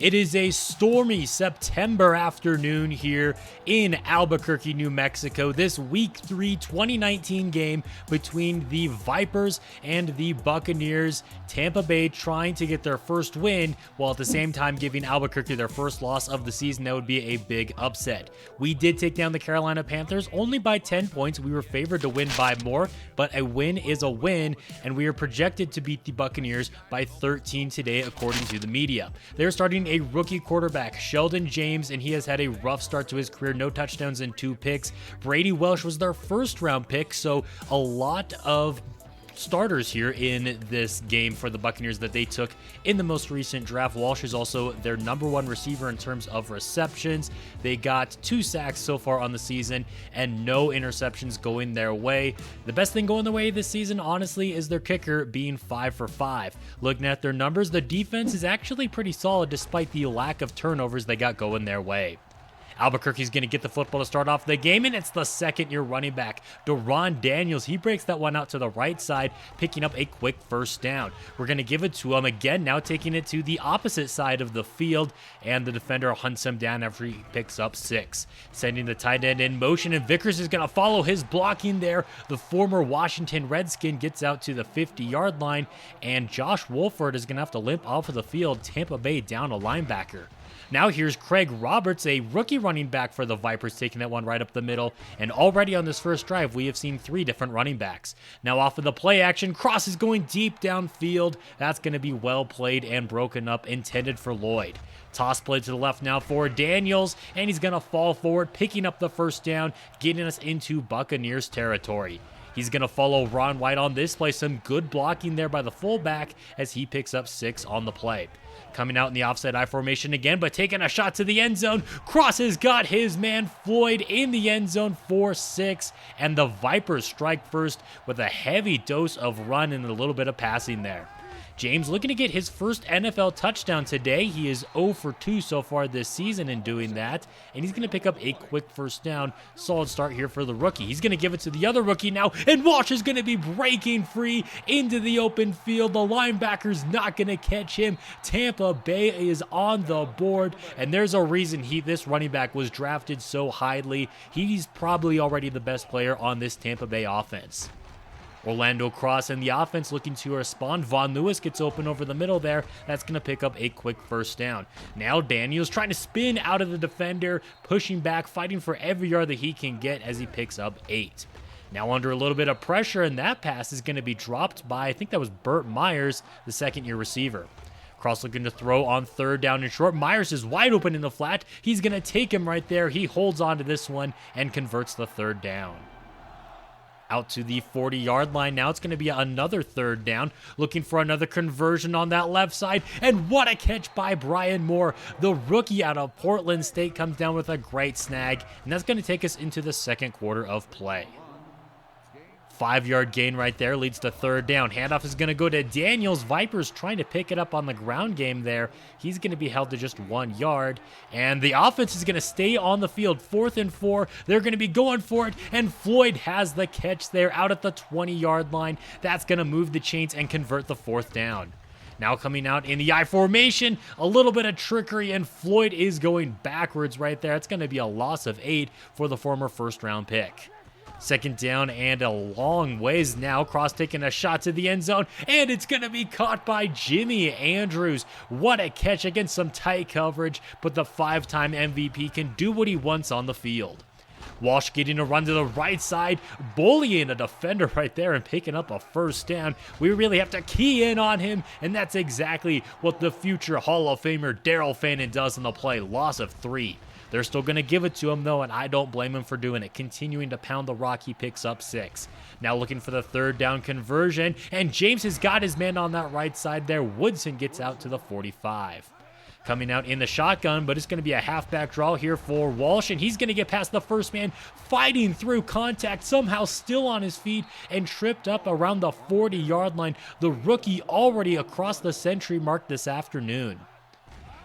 It is a stormy September afternoon here in Albuquerque, New Mexico. This Week 3 2019 game between the Vipers and the Buccaneers. Tampa Bay trying to get their first win, while at the same time giving Albuquerque their first loss of the season. That would be a big upset. We did take down the Carolina Panthers only by 10 points. We were favored to win by more, but a win is a win, and we are projected to beat the Buccaneers by 13 today, according to the media. They're starting a rookie quarterback, Sheldon James, and he has had a rough start to his career. No touchdowns and 2 picks. Brady Welsh was their first round pick, so a lot of starters here in this game for the Buccaneers that they took in the most recent draft. Walsh is also their #1 receiver in terms of receptions. They got 2 sacks so far on the season and no interceptions going their way. The best thing going their way this season, honestly, is their kicker being 5 for 5. Looking at their numbers, the defense is actually pretty solid despite the lack of turnovers they got going their way. Albuquerque's going to get the football to start off the game, and it's the second-year running back, Deron Daniels. He breaks that one out to the right side, picking up a quick first down. We're going to give it to him again, now taking it to the opposite side of the field, and the defender hunts him down after he picks up 6. Sending the tight end in motion, and Vickers is going to follow his blocking there. The former Washington Redskin gets out to the 50-yard line, and Josh Wolford is going to have to limp off of the field. Tampa Bay down a linebacker. Now here's Craig Roberts, a rookie running back for the Vipers, taking that one right up the middle. And already on this first drive, we have seen 3 different running backs. Now off of the play action, cross is going deep downfield. That's going to be well played and broken up, intended for Lloyd. Toss play to the left now for Daniels, and he's going to fall forward, picking up the first down, getting us into Buccaneers territory. He's going to follow Ron White on this play. Some good blocking there by the fullback as he picks up 6 on the play. Coming out in the offside I formation again, but taking a shot to the end zone. Cross has got his man Floyd in the end zone for 6, and the Vipers strike first with a heavy dose of run and a little bit of passing there. James looking to get his first NFL touchdown today. He is 0 for 2 so far this season in doing that, and he's going to pick up a quick first down. Solid start here for the rookie. He's going to give it to the other rookie now, and Walsh is going to be breaking free into the open field. The linebacker's not going to catch him. Tampa Bay is on the board, and there's a reason this running back was drafted so highly. He's probably already the best player on this Tampa Bay offense. Orlando Cross and the offense looking to respond. Von Lewis gets open over the middle there. That's going to pick up a quick first down. Now Daniels trying to spin out of the defender, pushing back, fighting for every yard that he can get as he picks up 8. Now under a little bit of pressure, and that pass is going to be dropped by, I think that was Burt Myers, the second-year receiver. Cross looking to throw on 3rd down and short. Myers is wide open in the flat. He's going to take him right there. He holds on to this one and converts the 3rd down. Out to the 40-yard line. Now it's going to be another 3rd down. Looking for another conversion on that left side. And what a catch by Brian Moore. The rookie out of Portland State comes down with a great snag. And that's going to take us into the second quarter of play. 5-yard gain right there leads to 3rd down. Handoff is going to go to Daniels. Vipers trying to pick it up on the ground game there. He's going to be held to just 1 yard. And the offense is going to stay on the field. 4th and 4. They're going to be going for it. And Floyd has the catch there out at the 20-yard line. That's going to move the chains and convert the 4th down. Now coming out in the I formation, a little bit of trickery, and Floyd is going backwards right there. It's going to be a loss of 8 for the former first-round pick. 2nd down and a long ways now. Cross taking a shot to the end zone, and it's going to be caught by Jimmy Andrews. What a catch against some tight coverage, but the 5-time MVP can do what he wants on the field. Walsh getting a run to the right side, bullying a defender right there and picking up a first down. We really have to key in on him, and that's exactly what the future Hall of Famer Daryl Fannin does on the play. Loss of 3. They're still going to give it to him, though, and I don't blame him for doing it. Continuing to pound the rock, he picks up 6. Now looking for the 3rd down conversion, and James has got his man on that right side there. Woodson gets out to the 45. Coming out in the shotgun, but it's going to be a halfback draw here for Walsh, and he's going to get past the first man, fighting through contact, somehow still on his feet, and tripped up around the 40-yard line. The rookie already across the century mark this afternoon.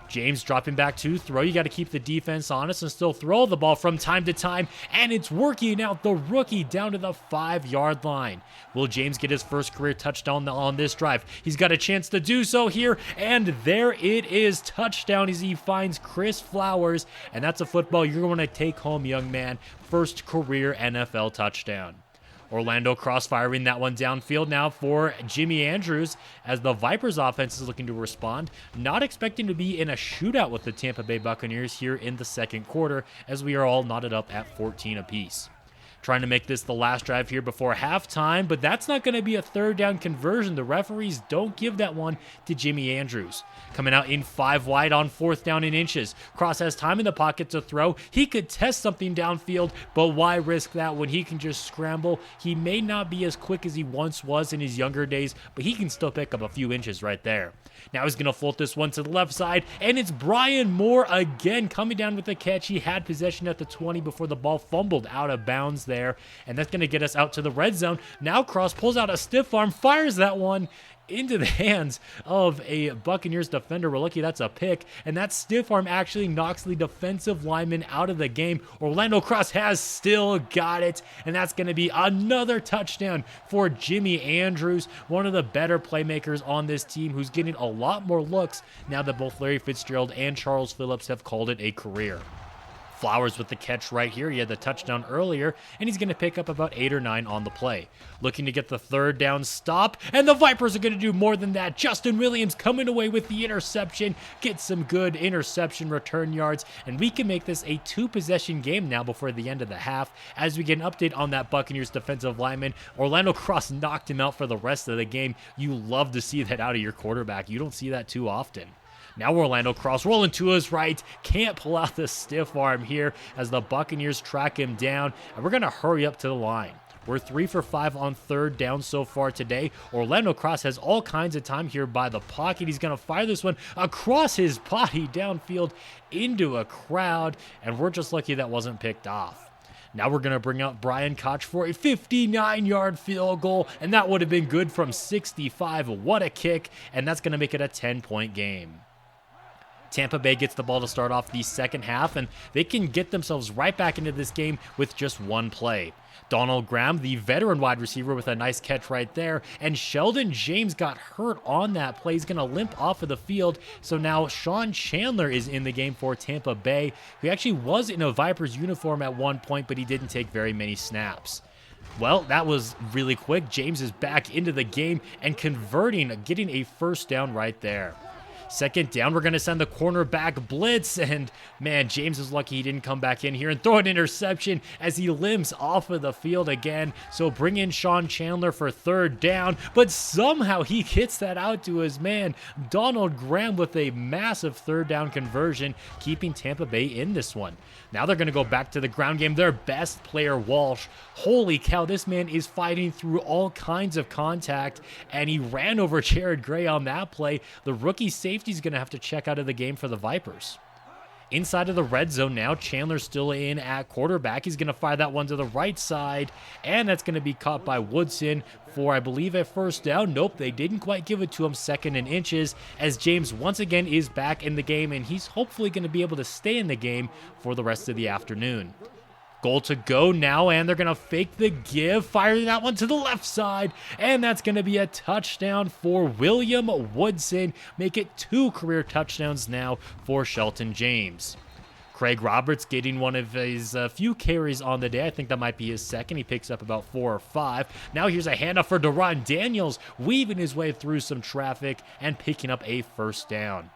James dropping back to throw. You got to keep the defense honest and still throw the ball from time to time, and it's working out. The rookie down to the 5-yard line. Will James get his first career touchdown on this drive? He's got a chance to do so here, and there it is. Touchdown as he finds Chris Flowers, and that's a football you're going to take home, young man. First career NFL touchdown. Orlando crossfiring that one downfield now for Jimmy Andrews as the Vipers offense is looking to respond. Not expecting to be in a shootout with the Tampa Bay Buccaneers here in the second quarter as we are all knotted up at 14 apiece. Trying to make this the last drive here before halftime, but that's not going to be a third down conversion. The referees don't give that one to Jimmy Andrews. Coming out in 5 wide on 4th down and inches. Cross has time in the pocket to throw. He could test something downfield, but why risk that when he can just scramble? He may not be as quick as he once was in his younger days, but he can still pick up a few inches right there. Now he's going to float this one to the left side, and it's Brian Moore again coming down with the catch. He had possession at the 20 before the ball fumbled out of bounds there, and that's going to get us out to the red zone. Now Cross pulls out a stiff arm, fires that one into the hands of a Buccaneers defender. We're lucky that's a pick, and that stiff arm actually knocks the defensive lineman out of the game. Orlando Cross has still got it, and that's going to be another touchdown for Jimmy Andrews, one of the better playmakers on this team, who's getting a lot more looks now that both Larry Fitzgerald and Charles Phillips have called it a career. Flowers with the catch right here. He had the touchdown earlier, and he's going to pick up about 8 or 9 on the play. Looking to get the third down stop, and the Vipers are going to do more than that. Justin Williams coming away with the interception, gets some good interception return yards, and we can make this a 2-possession game now before the end of the half. As we get an update on that Buccaneers defensive lineman, Orlando Cross knocked him out for the rest of the game. You love to see that out of your quarterback. You don't see that too often. Now Orlando Cross rolling to his right. Can't pull out the stiff arm here as the Buccaneers track him down. And we're going to hurry up to the line. We're 3 for 5 on third down so far today. Orlando Cross has all kinds of time here by the pocket. He's going to fire this one across his body downfield into a crowd. And we're just lucky that wasn't picked off. Now we're going to bring out Brian Koch for a 59-yard field goal. And that would have been good from 65. What a kick. And that's going to make it a 10-point game. Tampa Bay gets the ball to start off the second half, and they can get themselves right back into this game with just one play. Donald Graham, the veteran wide receiver, with a nice catch right there, and Sheldon James got hurt on that play. He's going to limp off of the field, so now Sean Chandler is in the game for Tampa Bay, who actually was in a Vipers uniform at one point, but he didn't take very many snaps. Well, that was really quick. James is back into the game and converting, getting a first down right there. Second down, we're going to send the cornerback blitz, and man, James is lucky he didn't come back in here and throw an interception as he limps off of the field again. So bring in Sean Chandler for third down, but somehow he gets that out to his man, Donald Graham, with a massive third down conversion, keeping Tampa Bay in this one. Now they're going to go back to the ground game. Their best player, Walsh. Holy cow, this man is fighting through all kinds of contact, and he ran over Jared Gray on that play. The rookie safety's going to have to check out of the game for the Vipers. Inside of the red zone now, Chandler's still in at quarterback. He's going to fire that one to the right side, and that's going to be caught by Woodson for, I believe, a first down. Nope, they didn't quite give it to him. 2nd and inches, as James once again is back in the game, and he's hopefully going to be able to stay in the game for the rest of the afternoon. Goal to go now, and they're going to fake the give, firing that one to the left side, and that's going to be a touchdown for William Woodson. Make it 2 career touchdowns now for Shelton James. Craig Roberts getting one of his few carries on the day. I think that might be his second. He picks up about 4 or 5. Now here's a handoff for Deron Daniels, weaving his way through some traffic and picking up a first down.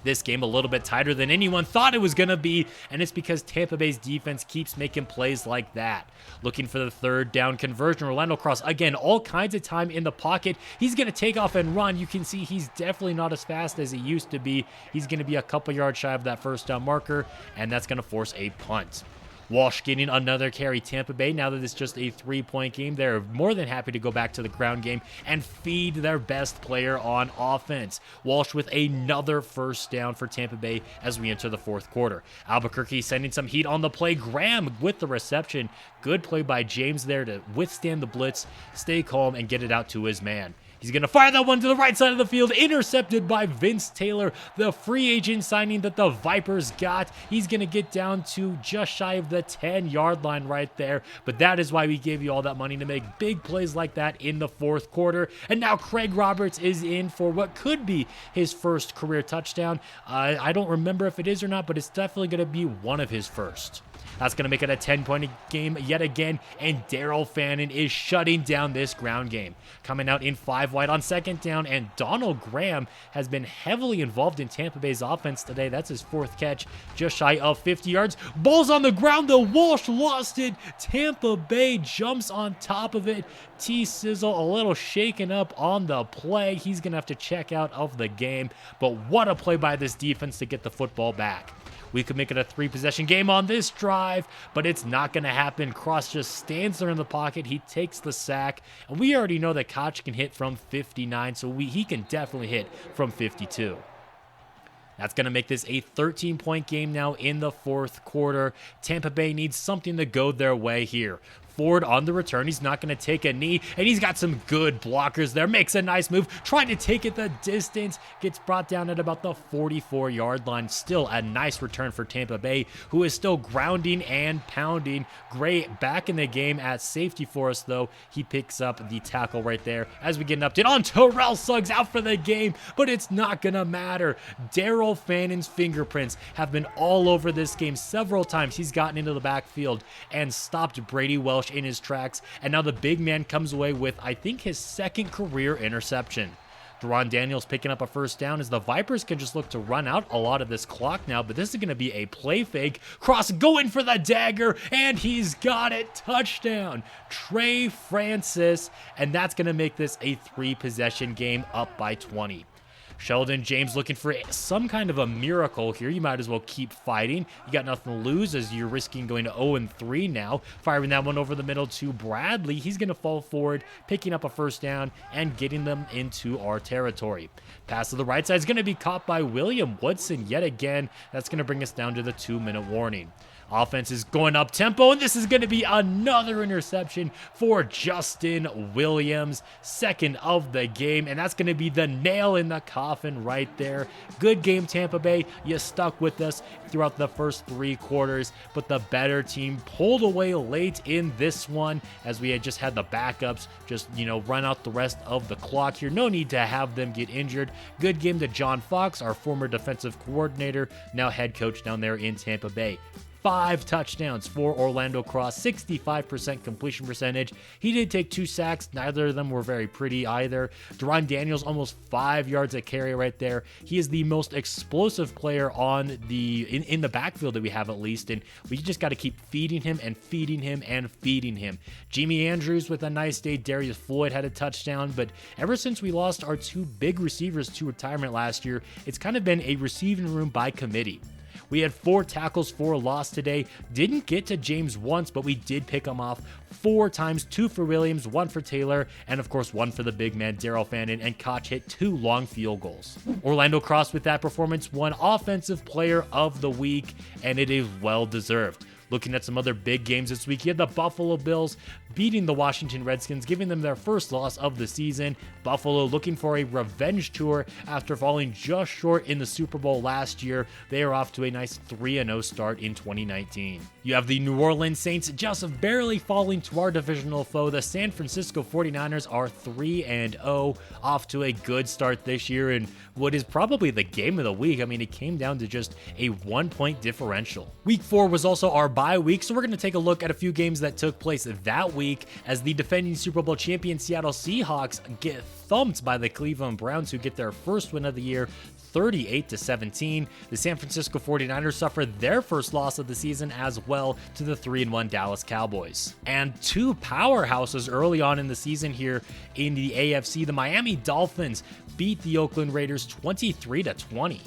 This game a little bit tighter than anyone thought it was going to be, and it's because Tampa Bay's defense keeps making plays like that. Looking for the third down conversion. Orlando Cross, again, all kinds of time in the pocket. He's going to take off and run. You can see he's definitely not as fast as he used to be. He's going to be a couple yards shy of that first down marker, and that's going to force a punt. Walsh getting another carry. Tampa Bay, now that it's just a 3-point game, they're more than happy to go back to the ground game and feed their best player on offense. Walsh with another first down for Tampa Bay as we enter the fourth quarter. Albuquerque sending some heat on the play. Graham with the reception. Good play by James there to withstand the blitz, stay calm, and get it out to his man. He's going to fire that one to the right side of the field, intercepted by Vince Taylor, the free agent signing that the Vipers got. He's going to get down to just shy of the 10-yard line right there, but that is why we gave you all that money, to make big plays like that in the fourth quarter. And now Craig Roberts is in for what could be his first career touchdown. I don't remember if it is or not, but it's definitely going to be one of his first. That's going to make it a 10-point game yet again, and Daryl Fannin is shutting down this ground game. Coming out in 5 wide on second down, and Donald Graham has been heavily involved in Tampa Bay's offense today. That's his 4th catch, just shy of 50 yards. Ball's on the ground, the Walsh lost it. Tampa Bay jumps on top of it. T-Sizzle a little shaken up on the play. He's going to have to check out of the game, but what a play by this defense to get the football back. We could make it a 3-possession game on this drive, but it's not going to happen. Cross just stands there in the pocket. He takes the sack, and we already know that Koch can hit from 59, so he can definitely hit from 52. That's going to make this a 13-point game now in the fourth quarter. Tampa Bay needs something to go their way here. Ford on the return. He's not going to take a knee, and he's got some good blockers there. Makes a nice move, trying to take it the distance. Gets brought down at about the 44-yard line. Still a nice return for Tampa Bay, who is still grounding and pounding. Gray back in the game at safety for us, though. He picks up the tackle right there as we get an update on Terrell Suggs out for the game, but it's not going to matter. Daryl Fannin's fingerprints have been all over this game several times. He's gotten into the backfield and stopped Brady Welsh in his tracks, and now the big man comes away with, I think, his 2nd career interception. Deron Daniels picking up a first down as the Vipers can just look to run out a lot of this clock now, but this is going to be a play fake. Cross going for the dagger, and he's got it. Touchdown, Trey Francis, and that's going to make this a 3-possession game, up by 20. Sheldon James looking for some kind of a miracle here. You might as well keep fighting. You got nothing to lose as you're risking going to 0-3 now. Firing that one over the middle to Bradley. He's going to fall forward, picking up a first down and getting them into our territory. Pass to the right side is going to be caught by William Woodson yet again. That's going to bring us down to the 2-minute warning. Offense is going up tempo, and this is going to be another interception for Justin Williams, 2nd of the game, and that's going to be the nail in the coffin right there. Good game, Tampa Bay. You stuck with us throughout the first 3 quarters, but the better team pulled away late in this one as we had just had the backups just, run out the rest of the clock here. No need to have them get injured. Good game to John Fox, our former defensive coordinator, now head coach down there in Tampa Bay. 5 touchdowns for Orlando Cross, 65% completion percentage. He did take 2 sacks. Neither of them were very pretty either. Deron Daniels almost 5 yards a carry right there. He is the most explosive player on in the backfield that we have, at least, and we just got to keep feeding him and feeding him and feeding him. Jimmy Andrews with a nice day. Darius Floyd had a touchdown, but ever since we lost our 2 big receivers to retirement last year, it's kind of been a receiving room by committee. We had 4 tackles for a loss today. Didn't get to James once, but we did pick him off 4 times. 2 for Williams, 1 for Taylor, and of course 1 for the big man, Daryl Fannin, and Koch hit 2 long field goals. Orlando Cross with that performance won Offensive Player of the Week, and it is well deserved. Looking at some other big games this week, you had the Buffalo Bills beating the Washington Redskins, giving them their first loss of the season. Buffalo looking for a revenge tour after falling just short in the Super Bowl last year. They are off to a nice 3-0 start in 2019. You have the New Orleans Saints just barely falling to our divisional foe. The San Francisco 49ers are 3-0, off to a good start this year in what is probably the game of the week. I mean, it came down to just a 1-point differential. Week 4 was also our bye week, so we're going to take a look at a few games that took place that week as the defending Super Bowl champion Seattle Seahawks get thumped by the Cleveland Browns, who get their first win of the year, 38-17. The San Francisco 49ers suffered their first loss of the season as well to the 3-1 Dallas Cowboys. And 2 powerhouses early on in the season here in the AFC. The Miami Dolphins beat the Oakland Raiders 23-20.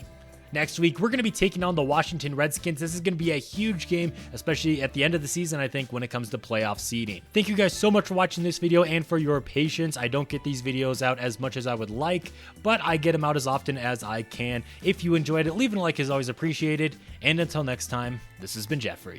Next week, we're going to be taking on the Washington Redskins. This is going to be a huge game, especially at the end of the season, I think, when it comes to playoff seeding. Thank you guys so much for watching this video and for your patience. I don't get these videos out as much as I would like, but I get them out as often as I can. If you enjoyed it, leaving a like is always appreciated. And until next time, this has been Jeffrey.